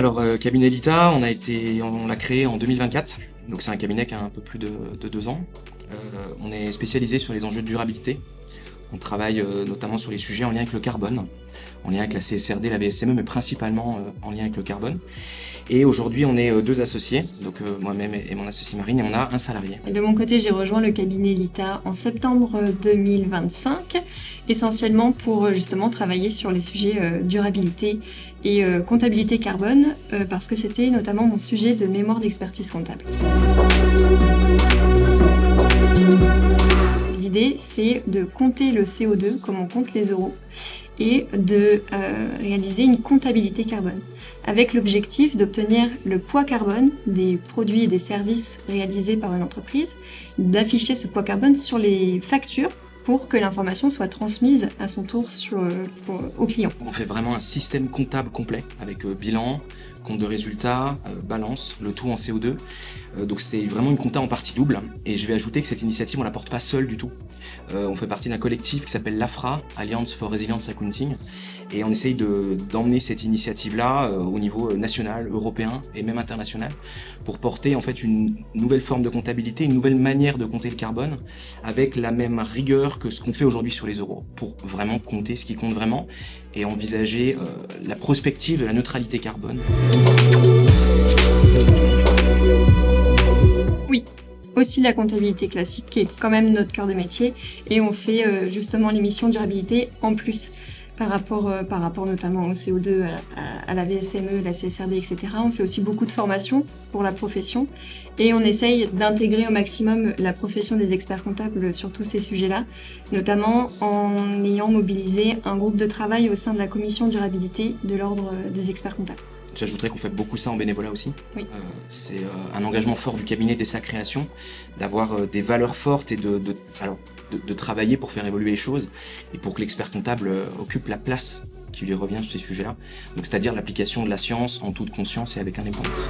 alors cabinet Lita, on l'a créé en 2024, donc c'est un cabinet qui a un peu plus de 2 ans. On est spécialisé sur les enjeux de durabilité. On travaille notamment sur les sujets en lien avec le carbone, en lien avec la CSRD, la VSME, mais principalement en lien avec le carbone. Et aujourd'hui, on est 2 associés, donc moi-même et mon associé Marine, et on a un salarié. Et de mon côté, j'ai rejoint le cabinet Lita en septembre 2025, essentiellement pour justement travailler sur les sujets durabilité et comptabilité carbone, parce que c'était notamment mon sujet de mémoire d'expertise comptable. L'idée, c'est de compter le CO2 comme on compte les euros et de réaliser une comptabilité carbone, avec l'objectif d'obtenir le poids carbone des produits et des services réalisés par une entreprise, d'afficher ce poids carbone sur les factures pour que l'information soit transmise à son tour au client. On fait vraiment un système comptable complet avec bilan, compte de résultats, balance, le tout en CO2. Donc c'est vraiment une compta en partie double. Et je vais ajouter que cette initiative, on la porte pas seule du tout. On fait partie d'un collectif qui s'appelle l'AFRA, Alliance for Resilience Accounting. Et on essaye d'emmener cette initiative-là au niveau national, européen et même international pour porter en fait une nouvelle forme de comptabilité, une nouvelle manière de compter le carbone avec la même rigueur que ce qu'on fait aujourd'hui sur les euros pour vraiment compter ce qui compte vraiment et envisager la prospective de la neutralité carbone. Oui, aussi la comptabilité classique qui est quand même notre cœur de métier et on fait justement l'émission durabilité en plus par rapport notamment au CO2, à la VSME, la CSRD, etc. On fait aussi beaucoup de formations pour la profession et on essaye d'intégrer au maximum la profession des experts comptables sur tous ces sujets-là, notamment en ayant mobilisé un groupe de travail au sein de la commission durabilité de l'ordre des experts comptables. J'ajouterais qu'on fait beaucoup ça en bénévolat aussi. Oui. C'est un engagement fort du cabinet dès sa création, d'avoir des valeurs fortes et de travailler pour faire évoluer les choses et pour que l'expert comptable occupe la place qui lui revient sur ces sujets-là. Donc c'est-à-dire l'application de la science en toute conscience et avec indépendance.